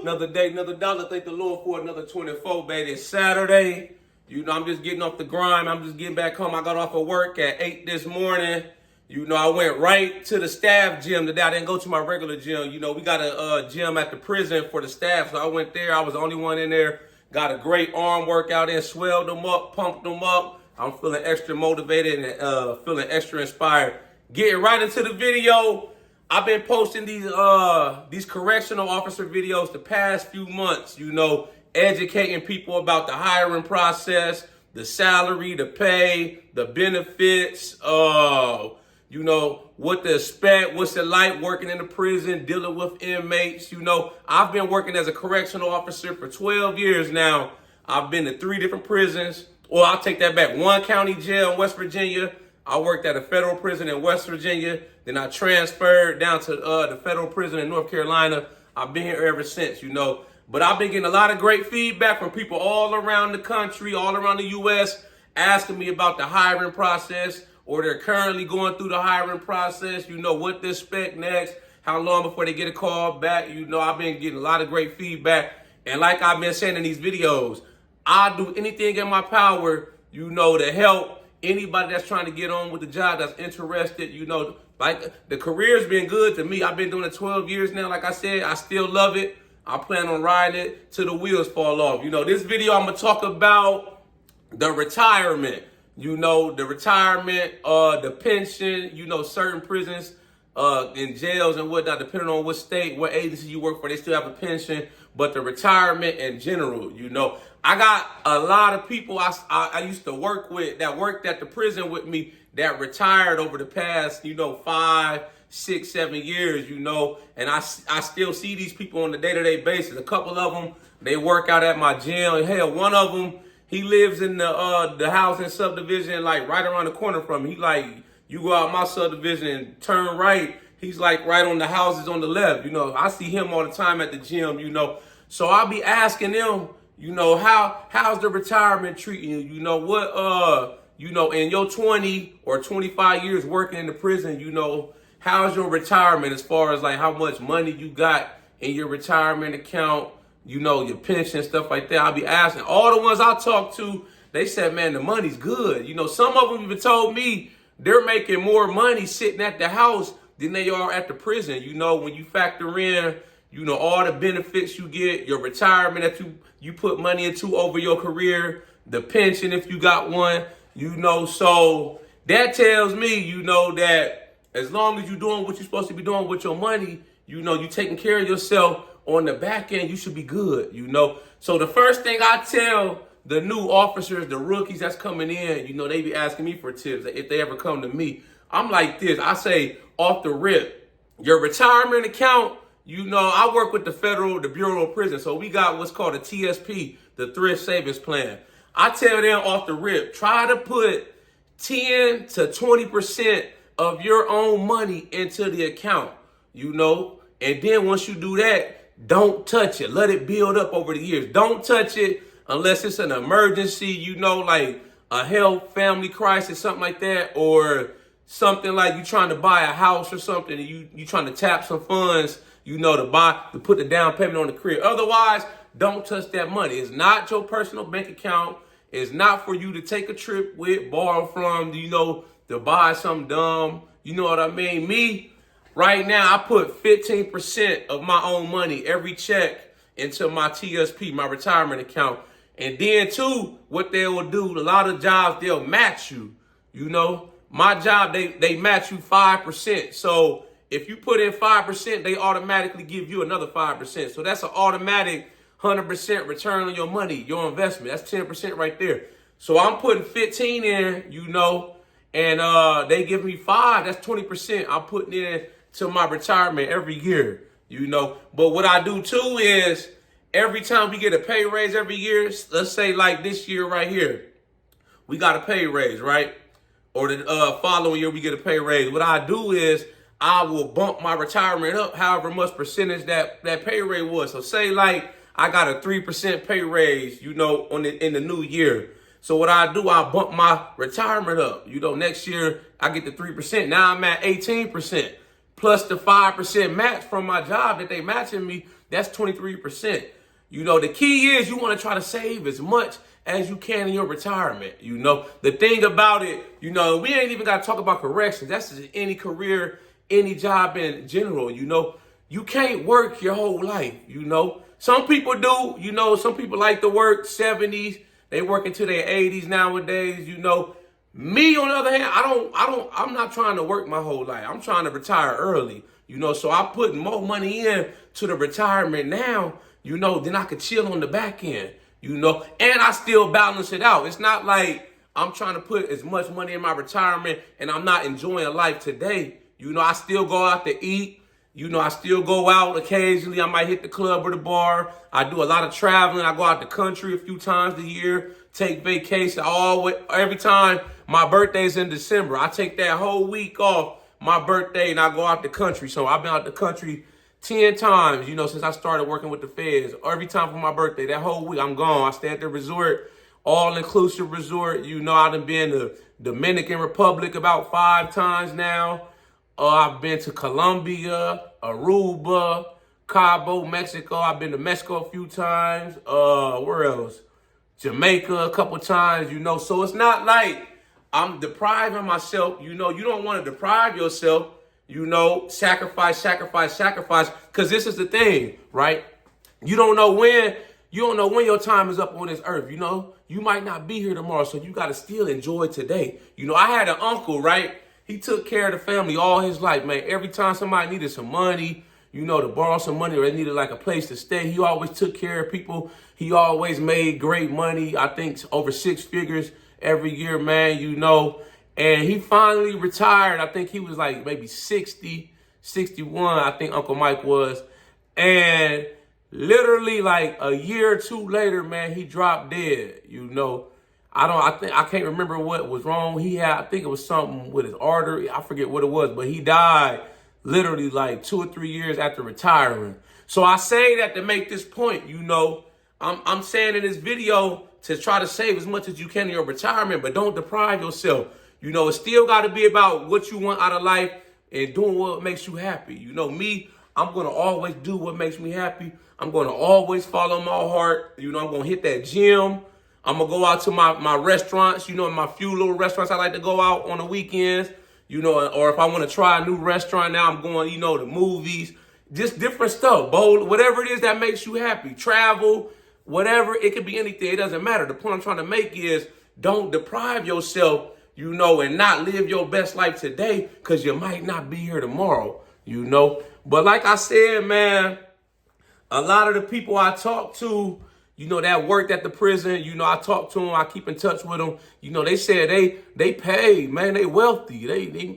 Another day, another dollar. Thank the Lord for another 24, baby. It's Saturday. You know, I'm just getting off the grind. I'm just getting back home. I got off of work at 8 this morning. You know, I went right to the staff gym today. I didn't go to my regular gym. You know, we got a gym at the prison for the staff. So I went there. I was the only one in there. Got a great arm workout in, swelled them up, pumped them up. I'm feeling extra motivated and feeling extra inspired. Getting right into the video. I've been posting these correctional officer videos the past few months, you know, educating people about the hiring process, the salary, the pay, the benefits, you know, what to expect, what's it like working in the prison, dealing with inmates. You know, I've been working as a correctional officer for 12 years now. I've been to 3 different prisons. Well, I'll take that back. 1 county jail in West Virginia. I worked at a federal prison in West Virginia. Then I transferred down to the federal prison in North Carolina. I've been here ever since, you know. But I've been getting a lot of great feedback from people all around the country, all around the U.S., asking me about the hiring process, or they're currently going through the hiring process, you know, what to expect next, how long before they get a call back. You know, I've been getting a lot of great feedback. And like I've been saying in these videos, I'll do anything in my power, you know, to help anybody that's trying to get on with the job, that's interested. You know, like, the career's been good to me. I've been doing it 12 years now. Like I said, I still love it. I plan on riding it till the wheels fall off. You know, this video, I'm going to talk about the retirement. You know, the retirement, the pension, you know, certain prisons, in jails and whatnot, depending on what state, what agency you work for, they still have a pension. But the retirement in general, you know, I got a lot of people I used to work with that worked at the prison with me that retired over the past, you know, 5, 6, 7 years, you know, and I still see these people on a day-to-day basis. A couple of them, they work out at my gym. And hell, one of them, he lives in the housing subdivision, like right around the corner from me. He like, you go out my subdivision and turn right, he's like right on the houses on the left. You know, I see him all the time at the gym, you know. So I'll be asking them, you know, how's the retirement treating you? You know, what, you know, in your 20 or 25 years working in the prison, you know, how's your retirement as far as like how much money you got in your retirement account, you know, your pension, stuff like that. I'll be asking. All the ones I talked to, they said, man, the money's good. You know, some of them even told me they're making more money sitting at the house than they are at the prison. You know, when you factor in, you know, all the benefits you get, your retirement that you put money into over your career, the pension if you got one, you know. So that tells me, you know, that as long as you're doing what you're supposed to be doing with your money, you know, you're taking care of yourself on the back end, you should be good, you know. So the first thing I tell the new officers, the rookies that's coming in, you know, they be asking me for tips if they ever come to me. I'm like this. I say off the rip, your retirement account, you know, I work with the Bureau of Prisons. So we got what's called a TSP, the Thrift Savings Plan. I tell them off the rip, try to put 10 to 20% of your own money into the account, you know. And then once you do that, don't touch it. Let it build up over the years. Don't touch it unless it's an emergency, you know, like a health, family crisis, something like that, or something like you trying to buy a house or something, and you trying to tap some funds, you know, to put the down payment on the crib. Otherwise, don't touch that money. It's not your personal bank account. It's not for you to take a trip with, borrow from, you know, to buy something dumb. You know what I mean? Me, right now, I put 15% of my own money, every check, into my TSP, my retirement account. And then, too, what they will do, a lot of jobs, they'll match you. You know, my job, they match you 5%. So if you put in 5%, they automatically give you another 5%. So that's an automatic 100% return on your money, your investment. That's 10% right there. So I'm putting 15 in, you know, and they give me 5. That's 20% I'm putting in to my retirement every year, you know. But what I do, too, is every time we get a pay raise every year, let's say like this year right here, we got a pay raise, right? Or the following year we get a pay raise. What I do is I will bump my retirement up however much percentage that pay raise was. So say like I got a 3% pay raise, you know, in the new year. So what I do, I bump my retirement up. You know, next year I get the 3%. Now I'm at 18%. Plus the 5% match from my job that they matching me. That's 23%. You know, the key is you want to try to save as much as you can in your retirement. You know, the thing about it, you know, we ain't even got to talk about corrections. That's just any career, any job in general. You know, you can't work your whole life. You know, some people do. You know, some people like to work 70s. They work into their 80s nowadays. You know, me on the other hand, I'm not trying to work my whole life. I'm trying to retire early. You know, so I put more money in to the retirement now. You know, then I could chill on the back end, you know, and I still balance it out. It's not like I'm trying to put as much money in my retirement and I'm not enjoying life today. You know, I still go out to eat. You know, I still go out occasionally. I might hit the club or the bar. I do a lot of traveling. I go out the country a few times a year, take vacation. Every time my birthday's in December, I take that whole week off my birthday and I go out the country. So I've been out the country 10 times, you know, since I started working with the feds. Every time for my birthday, that whole week, I'm gone. I stay at the resort, all-inclusive resort. You know, I've been to Dominican Republic about 5 times now. I've been to Colombia, Aruba, Cabo, Mexico. I've been to Mexico a few times. Where else? Jamaica a couple times, you know. So it's not like I'm depriving myself. You know, you don't want to deprive yourself. You know, sacrifice. Because this is the thing, right? You don't know when your time is up on this earth. You know, you might not be here tomorrow, so you got to still enjoy today. You know, I had an uncle, right? He took care of the family all his life, man. Every time somebody needed some money, you know, to borrow some money or they needed like a place to stay, he always took care of people. He always made great money. I think over 6 figures every year, man, you know. And he finally retired. I think he was like maybe 60, 61, I think Uncle Mike was. And literally like a year or two later, man, he dropped dead. You know, I can't remember what was wrong. I think it was something with his artery. I forget what it was, but he died literally like 2 or 3 years after retiring. So I say that to make this point, you know, I'm saying in this video to try to save as much as you can in your retirement, but don't deprive yourself. You know, it still got to be about what you want out of life and doing what makes you happy. You know, me, I'm going to always do what makes me happy. I'm going to always follow my heart. You know, I'm going to hit that gym. I'm going to go out to my restaurants, you know, my few little restaurants I like to go out on the weekends, you know, or if I want to try a new restaurant now, I'm going, you know, to movies, just different stuff, bowl, whatever it is that makes you happy, travel, whatever, it could be anything. It doesn't matter. The point I'm trying to make is don't deprive yourself, you know, and not live your best life today because you might not be here tomorrow, you know. But like I said, man, a lot of the people I talk to, you know, that worked at the prison, you know, I talk to them, I keep in touch with them. You know, they said they paid, man, they wealthy.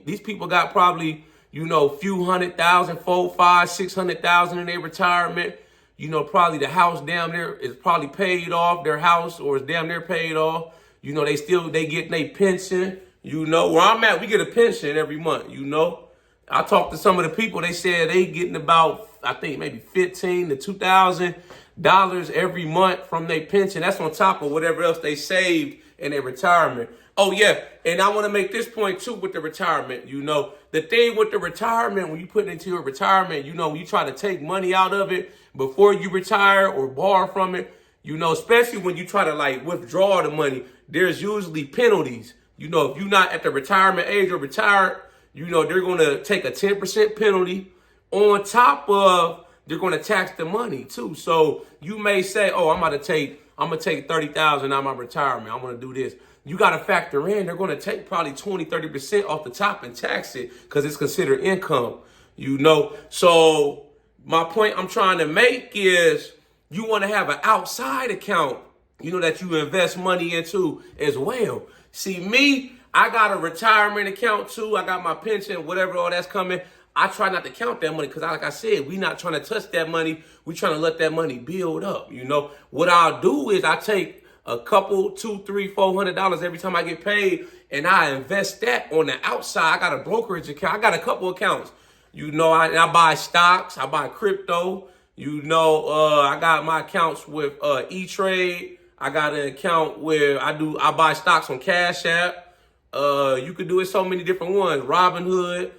These people got probably, you know, a few $100,000, 4, 5, 600,000 in their retirement. You know, probably the house down there is probably paid off, their house, or is damn near paid off. You know, they get their pension. You know, where I'm at, we get a pension every month, you know. I talked to some of the people, they said they getting about, I think maybe $1,500 to $2,000 every month from their pension. That's on top of whatever else they saved in their retirement. Oh, yeah, and I want to make this point, too, with the retirement. You know, the thing with the retirement, when you put it into your retirement, you know, when you try to take money out of it before you retire or borrow from it, you know, especially when you try to, like, withdraw the money, there's usually penalties. You know, if you're not at the retirement age or retired, you know, they're going to take a 10% penalty. On top of, they're going to tax the money, too. So you may say, oh, I'm going to take $30,000 out of my retirement. I'm going to do this. You got to factor in, they're going to take probably 20, 30% off the top and tax it because it's considered income, you know. So my point I'm trying to make is you want to have an outside account, you know, that you invest money into as well. See, me, I got a retirement account too. I got my pension, whatever, all that's coming. I try not to count that money because, like I said, we not trying to touch that money. We trying to let that money build up, you know. What I'll do is I take a couple, $200, $300, $400 every time I get paid, and I invest that on the outside. I got a brokerage account. I got a couple accounts. You know, I buy stocks. I buy crypto. You know, I got my accounts with E-Trade. I got an account where I buy stocks on Cash App. You could do it so many different ones. Robinhood.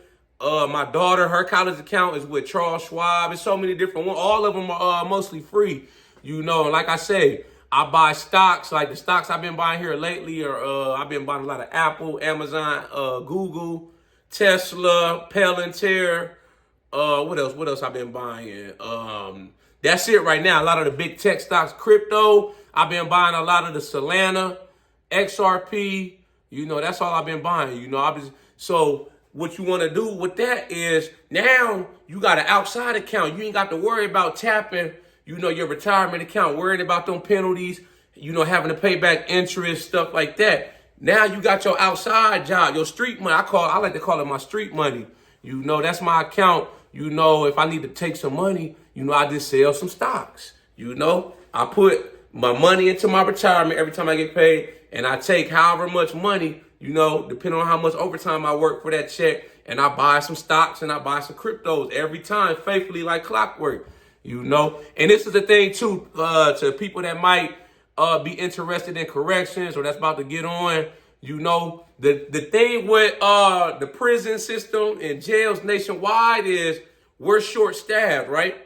My daughter, her college account is with Charles Schwab. There's so many different ones. All of them are mostly free. You know, like I say, I buy stocks. Like the stocks I've been buying here lately are I've been buying a lot of Apple, Amazon, Google, Tesla, Palantir. What else? What else I've been buying? That's it right now. A lot of the big tech stocks, crypto. I've been buying a lot of the Solana, XRP. You know, that's all I've been buying. You know, so what you want to do with that is now you got an outside account. You ain't got to worry about tapping, you know, your retirement account, worrying about them penalties, you know, having to pay back interest, stuff like that. Now you got your outside job, your street money. I like to call it my street money. You know, that's my account. You know, if I need to take some money, you know, I just sell some stocks. You know, I put my money into my retirement every time I get paid, and I take however much money, you know, depending on how much overtime I work for that check, and I buy some stocks and I buy some cryptos every time, faithfully like clockwork, you know. And this is the thing, too, to people that might be interested in corrections or that's about to get on, you know. The thing with the prison system and jails nationwide is we're short-staffed, right?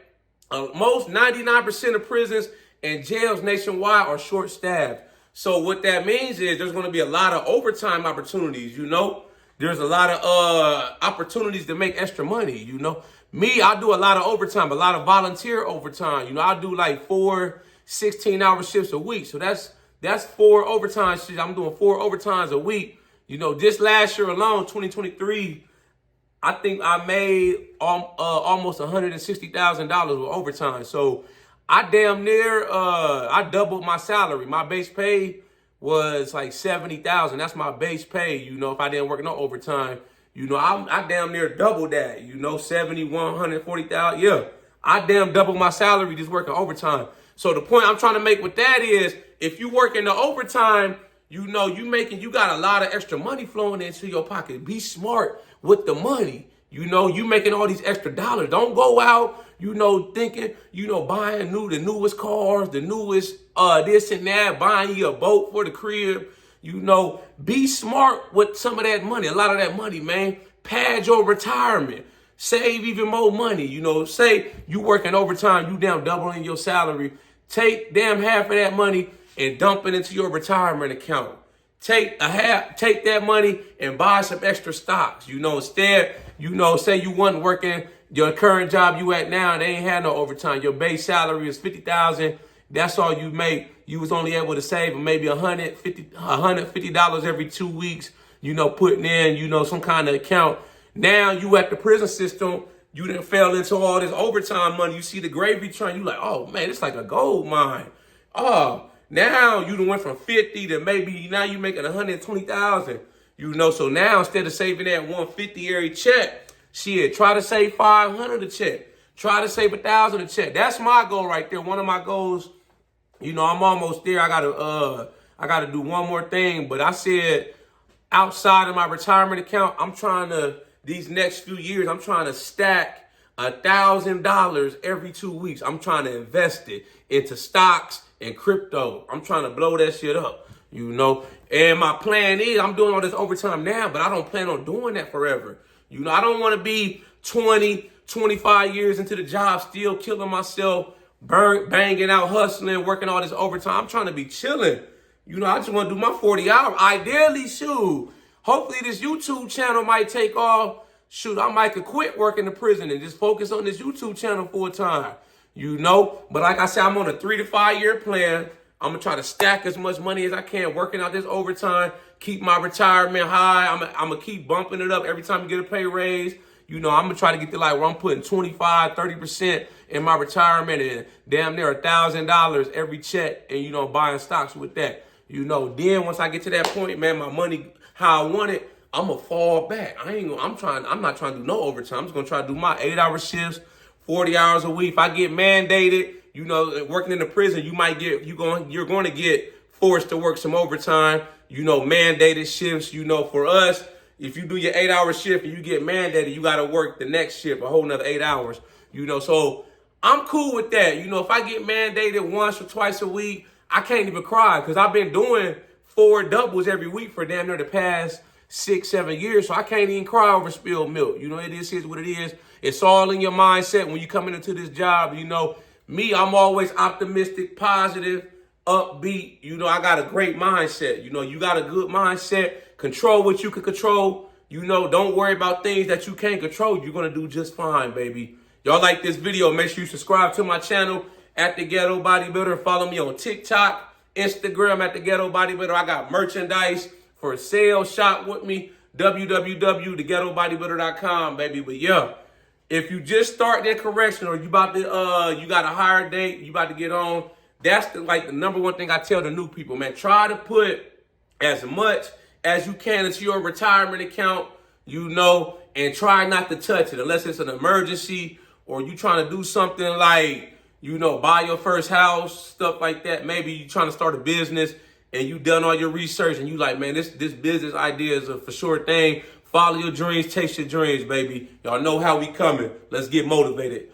Most 99% of prisons and jails nationwide are short-staffed. So what that means is there's going to be a lot of overtime opportunities, you know. There's a lot of opportunities to make extra money, you know. Me, I do a lot of overtime, a lot of volunteer overtime. You know, I do like 4 16-hour shifts a week. So that's 4 overtime shifts. I'm doing 4 overtimes a week. You know, just last year alone, 2023, I think I made almost $160,000 with overtime. So I damn near, I doubled my salary. My base pay was like $70,000. That's my base pay, you know, if I didn't work no overtime. You know, I damn near doubled that, you know, 140,000. Yeah, I damn doubled my salary just working overtime. So the point I'm trying to make with that is if you work in the overtime, you know, you got a lot of extra money flowing into your pocket. Be smart with the money. You know, you making all these extra dollars. Don't go out, you know, thinking, you know, buying the newest cars, the newest this and that, buying you a boat for the crib. You know, be smart with some of that money. A lot of that money, man. Pad your retirement. Save even more money. You know, say you working overtime, you damn doubling your salary. Take damn half of that money and dump it into your retirement account. Take that money and buy some extra stocks. You know, instead, you know, say you wasn't working your current job you at now, and they ain't had no overtime. Your base salary is $50,000. That's all you make. You was only able to save maybe $150 every 2 weeks. You know, putting in, you know, some kind of account. Now you at the prison system. You done fell into all this overtime money. You see the gravy train. You like, oh man, it's like a gold mine. Oh, now you done went from 50 to maybe now you making 120,000. You know, so now instead of saving that 150 every check, shit, try to save 500 a check. Try to save 1,000 a check. That's my goal right there. One of my goals. You know, I'm almost there. I gotta do one more thing. But I said outside of my retirement account, I'm trying to, these next few years, I'm trying to stack $1,000 every 2 weeks. I'm trying to invest it into stocks and crypto. I'm trying to blow that shit up, you know. And my plan is, I'm doing all this overtime now, but I don't plan on doing that forever. You know, I don't want to be 20, 25 years into the job, still killing myself, banging out, hustling, working all this overtime. I'm trying to be chilling. You know, I just want to do my 40 hours. Ideally, shoot. Hopefully this YouTube channel might take off. Shoot, I might could quit working in prison and just focus on this YouTube channel full time. You know, but like I said, I'm on a 3 to 5 year plan. I'm going to try to stack as much money as I can, working out this overtime, keep my retirement high. I'm going to keep bumping it up every time you get a pay raise. You know, I'm going to try to get to like where I'm putting 25, 30% in my retirement and damn near $1,000 every check and, you know, buying stocks with that. You know, then once I get to that point, man, my money, how I want it, I'm going to fall back. I'm not trying to do no overtime. I'm just going to try to do my 8-hour shifts, 40 hours a week. If I get mandated, you know, working in the prison, you're going to get forced to work some overtime, you know, mandated shifts. You know, for us, if you do your 8-hour shift and you get mandated, you got to work the next shift, a whole nother 8 hours, you know. So I'm cool with that. You know, if I get mandated once or twice a week, I can't even cry because I've been doing 4 doubles every week for damn near the past 6, 7 years, so I can't even cry over spilled milk. You know, it is what it is. It's all in your mindset when you coming into this job. You know, me, I'm always optimistic, positive, upbeat. You know, I got a great mindset. You know, you got a good mindset. Control what you can control. You know, don't worry about things that you can't control. You're going to do just fine, baby. Y'all like this video, make sure you subscribe to my channel at The Ghetto Bodybuilder. Follow me on TikTok, Instagram at The Ghetto Bodybuilder. I got merchandise for sale. Shop with me, www.theghettobodybuilder.com, baby. But yeah, if you just start that correctional, you about to you got a higher date, you about to get on. That's the number one thing I tell the new people, man. Try to put as much as you can into your retirement account, you know, and try not to touch it unless it's an emergency or you trying to do something like, you know, buy your first house, stuff like that. Maybe you trying to start a business and you done all your research and you like, man, this business idea is a for sure thing. Follow your dreams, chase your dreams, baby. Y'all know how we coming. Let's get motivated.